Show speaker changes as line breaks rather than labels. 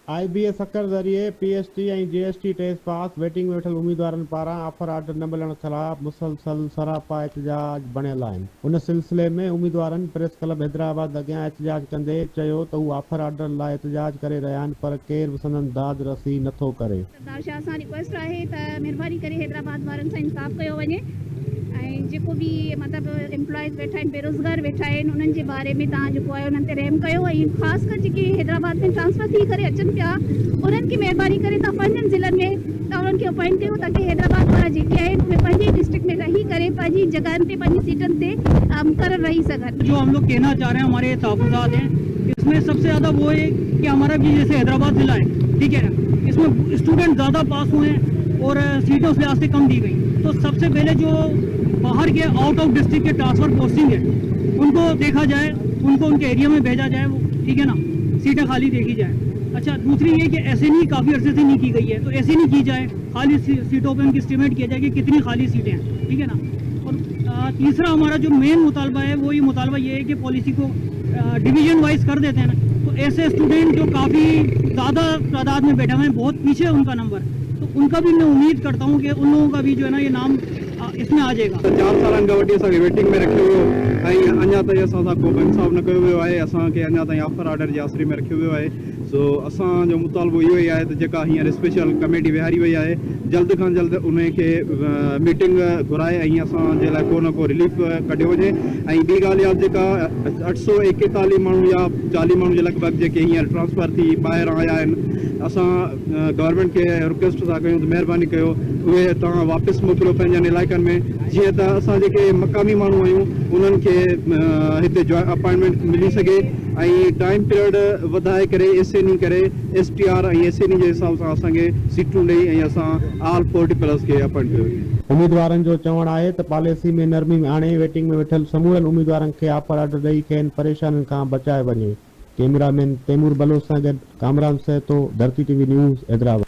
IBS अकर ज़रिए PST ऐं GST test pass waiting में वेठल उम्मीदवारनि पारां ऑफर ऑर्डर न मिलण ख़िलाफ़ मुसलसल सरापा एहतजाज बणियल आहिनि। उन सिलसिले में उम्मीदवारनि प्रेस क्लब हैदराबाद अॻियां एहतजाज कंदे चयो त हू ऑफर ऑर्डर लाइ एहतजाज करे रहिया आहिनि, पर केरु बि संदनि दाद रसी नथो करे।
सरदार शाह सां रिक्वेस्ट आहे त महिरबानी करे हैदराबाद वारनि सां इंसाफ़ कयो वञे ऐं जेको बि मतिलबु एम्प्लॉइज़ वेठा आहिनि, बेरोज़गार वेठा आहिनि, उन्हनि जे बारे में तव्हां जेको आहे उन्हनि ते रहम कयो ऐं ख़ासि कर जेके हैदराबाद में ट्रांसफ़र थी करे अचनि पिया उन्हनि खे महिरबानी करे तव्हां पंहिंजनि ज़िलनि में तव्हां उन्हनि खे अपॉइंट कयो ताकी हैदराबाद वारा जेके आहिनि उहे पंहिंजी डिस्ट्रिक्ट में रही करे पंहिंजी जॻहनि ते पंहिंजी सीटनि ते मुक़ररु रही सघनि।
जो हम लोग कहना चाह रहे हैं, हमारे तहफ़्फ़ुज़ात हैं, इसमें सबसे ज़्यादा वो है कि हमारा भी जैसे हैदराबाद ज़िला है, ठीक है ना, इसमें स्टूडेंट ज़्यादा पास हुए हैं और सीटें उस लिहाज से कम दी गई। तो सबसे पहले जो बाहर के आउट ऑफ डिस्ट्रिक्ट के ट्रांसफ़र पोस्टिंग है उनको देखा जाए, उनको उनके एरिया में भेजा जाए, वो ठीक है ना, सीटें खाली देखी जाए। अच्छा, दूसरी ये कि ऐसे नहीं काफ़ी अर्से से नहीं की गई है, तो ऐसे नहीं की जाए, खाली सीटों पर उनकी एस्टिमेट किया जाए कि कितनी खाली सीटें हैं, ठीक है ना। और तीसरा हमारा जो मेन मुतालबा है वो ये मुतालबा ये है कि पॉलिसी को डिवीजन वाइज कर देते हैं ना, तो ऐसे स्टूडेंट जो काफ़ी ज़्यादा तादाद में बैठे हुए हैं, बहुत पीछे है उनका नंबर, तो उनका भी मैं उम्मीद करता हूँ कि उन लोगों का भी जो है ना ये नाम इसमें आ जाएगा।
4 सालनि खां वठी असांखे वेटिंग में रखियो वियो ऐं अञा ताईं असां सां को बि इंसाफ़ न कयो वियो आहे। असांखे अञा ताईं ऑफर ऑर्डर जे आसिरे में रखियो वियो आहे। सो असांजो मुतालबो इहो ई आहे त जेका हींअर स्पेशल कमेटी विहारी वई आहे, जल्द खां जल्द उन खे मीटिंग घुराए ऐं असांजे लाइ को न को रिलीफ कढियो वञे। ऐं ॿी ॻाल्हि आहे जेका 841 माण्हू या 40 माण्हू जे लॻभॻि जेके हींअर ट्रांसफ़र थी ॿाहिरि आया आहिनि, असां गवर्नमेंट खे रिक्वेस्ट था कयूं त महिरबानी कयो उहे तव्हां वापसि मोकिलियो पंहिंजनि इलाइक़नि में, जीअं त असां जेके मक़ामी माण्हू आहियूं उन्हनि खे हिते अपॉइंटमेंट मिली सघे ऐं टाइम पीरियड वधाए करे SNE करे STR ऐं SNE जे हिसाब सां असांखे सीटूं ॾेई ऐं असां ऑल 40+ खे अपॉइंट कयो।
उम्मीदवारनि जो चवणु आहे त पॉलिसी में नरमी आणे वेटिंग में वेठल समूरनि उम्मीदवारनि खे ऑफर ऑर्डर ॾेई खेनि परेशानियुनि खां बचाए वञे। कैमरामैन तैमूर बलोच सां गॾु कामरान सहतो, धरती TV न्यूज़, हैदराबाद।